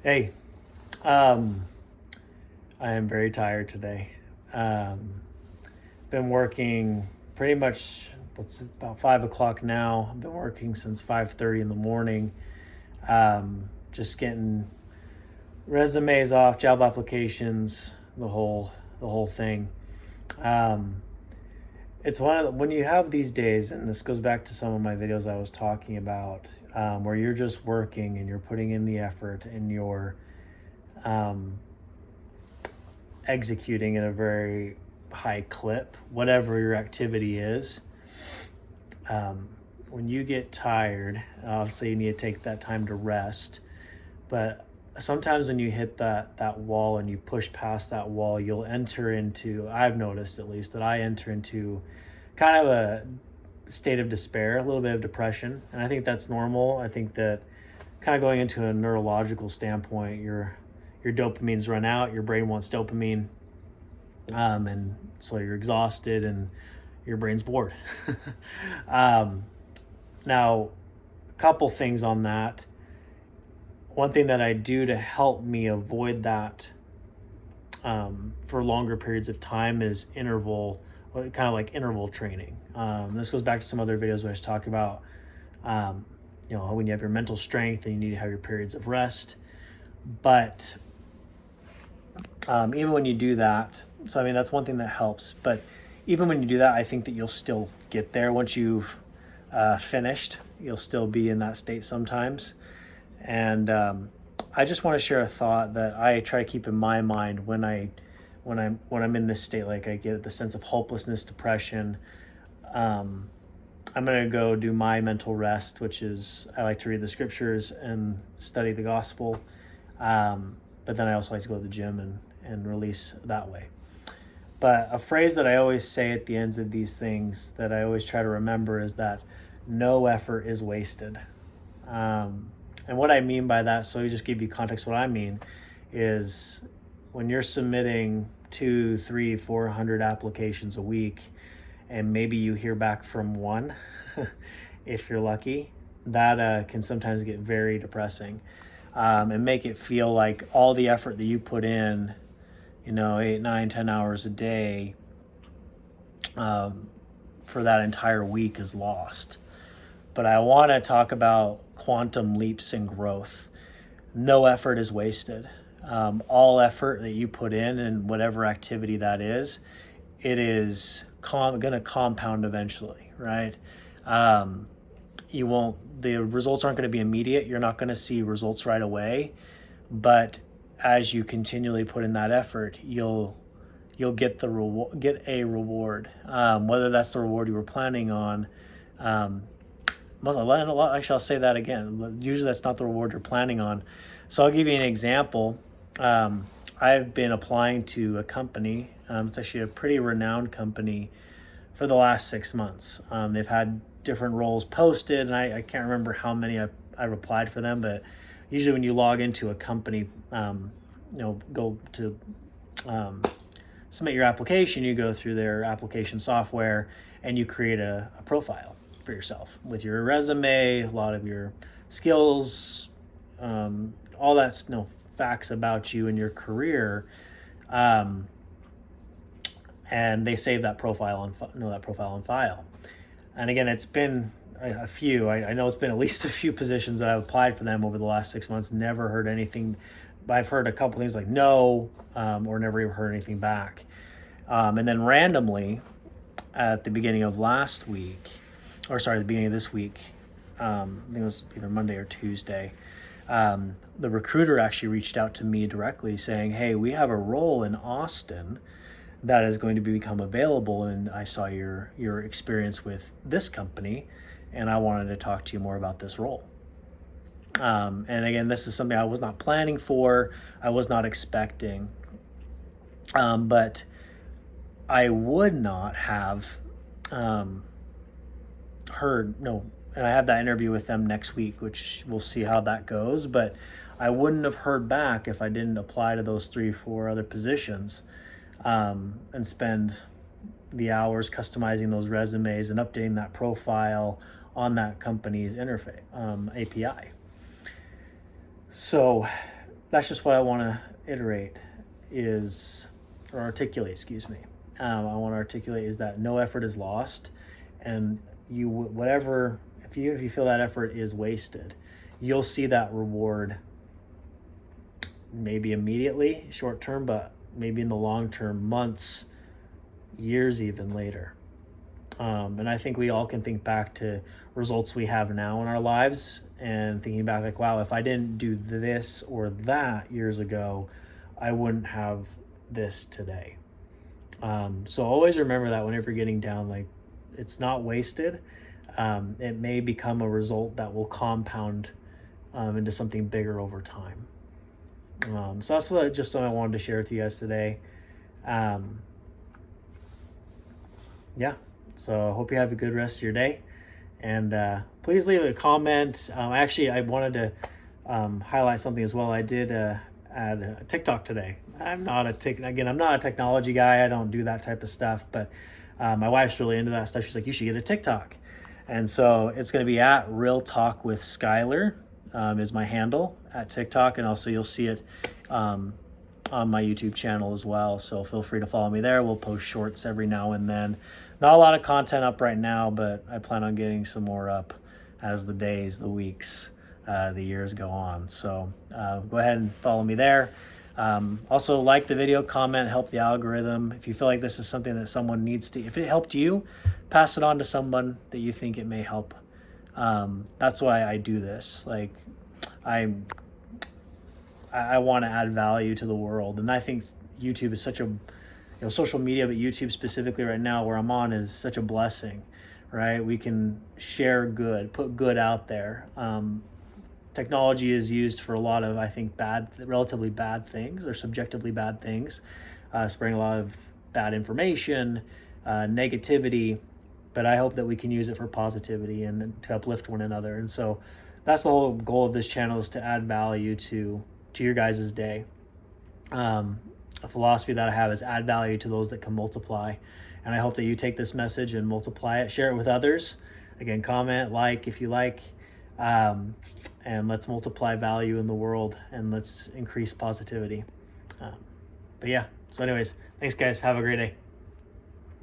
Hey, um, I am very tired today. Been working pretty much. It's about 5 o'clock now. I've been working since 5:30 in the morning. Just getting resumes off, job applications, the whole thing. Um, it's when you have these days, and this goes back to some of my videos I was talking about, where you're just working and you're putting in the effort and you're um, executing at a very high clip, whatever your activity is. Um, when you get tired, obviously you need to take that time to rest. But sometimes when you hit that wall and you push past that wall, you'll enter into, I've noticed at least that I enter into kind of a state of despair, a little bit of depression. And I think that's normal. I think that kind of going into a neurological standpoint, your dopamine's run out, your brain wants dopamine, and so you're exhausted and your brain's bored. um, Now, a couple things on that. One thing that I do to help me avoid that for longer periods of time is kind of like interval training. This goes back to some other videos where I was talking about, um, when you have your mental strength and you need to have your periods of rest. But even when you do that, so I mean, that's one thing that helps. But even when you do that, I think that you'll still get there once you've finished. You'll still be in that state sometimes. And I just want to share a thought that I try to keep in my mind when I'm in this state. Like, I get the sense of hopelessness, depression. I'm going to go do my mental rest, which is I like to read the scriptures and study the gospel. But then I also like to go to the gym and release that way. But a phrase that I always say at the ends of these things that I always try to remember is that no effort is wasted. And what I mean by that, so you just give you context, what I mean is when you're submitting 200, 300, 400 applications a week, and maybe you hear back from one, if you're lucky, that can sometimes get very depressing, and make it feel like all the effort that you put in, 8, 9, 10 hours a day, for that entire week is lost. But I want to talk about quantum leaps in growth. No effort is wasted. All effort that you put in and whatever activity that is, it is going to compound eventually, right? The results aren't going to be immediate. You're not going to see results right away. But as you continually put in that effort, you'll get a reward, whether that's the reward you were planning on. Actually, I'll say that again. Usually that's not the reward you're planning on. So I'll give you an example. I've been applying to a company. It's actually a pretty renowned company for the last 6 months. They've had different roles posted, and I can't remember how many I've applied for them, but usually when you log into a company, go to submit your application, you go through their application software and you create a profile for yourself with your resume, a lot of your skills, all that, facts about you and your career, and they save that profile on file. And again, it's been a few. I know it's been at least a few positions that I've applied for them over the last 6 months. Never heard anything. I've heard a couple things like no, or never even heard anything back. And then randomly, at the beginning of the beginning of this week, I think it was either Monday or Tuesday, the recruiter actually reached out to me directly saying, hey, we have a role in Austin that is going to become available, and I saw your experience with this company, and I wanted to talk to you more about this role. And again, this is something I was not planning for, I was not expecting, but I would not have heard, no, and I have that interview with them next week, which we'll see how that goes, but I wouldn't have heard back if I didn't apply to those 3-4 other positions, and spend the hours customizing those resumes and updating that profile on that company's interface, API. So that's just what I want to iterate or articulate, excuse me. I want to articulate is that no effort is lost, and if you feel that effort is wasted, you'll see that reward maybe immediately, short term, but maybe in the long term, months, years even later. And I think we all can think back to results we have now in our lives and thinking back like, wow, if I didn't do this or that years ago, I wouldn't have this today. So always remember that whenever you're getting down, like it's not wasted. It may become a result that will compound into something bigger over time. So that's just something I wanted to share with you guys today. Yeah. So I hope you have a good rest of your day, and please leave a comment. I wanted to highlight something as well. I did add a TikTok today. I'm not a technology guy. I don't do that type of stuff, but my wife's really into that stuff. She's like, you should get a TikTok. And so it's going to be at Real Talk with Skylar is my handle at TikTok. And also you'll see it on my YouTube channel as well. So feel free to follow me there. We'll post shorts every now and then. Not a lot of content up right now, but I plan on getting some more up as the days, the weeks, the years go on. So go ahead and follow me there. Also like the video, comment, help the algorithm. If you feel like this is something that someone needs to, if it helped you, pass it on to someone that you think it may help. That's why I do this. Like I want to add value to the world. And I think YouTube is such a, social media, but YouTube specifically right now where I'm on is such a blessing, right? We can share good, put good out there. Technology is used for a lot of, I think, relatively bad things or subjectively bad things, spreading a lot of bad information, negativity, but I hope that we can use it for positivity and to uplift one another. And so that's the whole goal of this channel, is to add value to your guys' day. A philosophy that I have is add value to those that can multiply. And I hope that you take this message and multiply it, share it with others. Again, comment, like if you like, and let's multiply value in the world and let's increase positivity. But yeah, so anyways, thanks guys. Have a great day.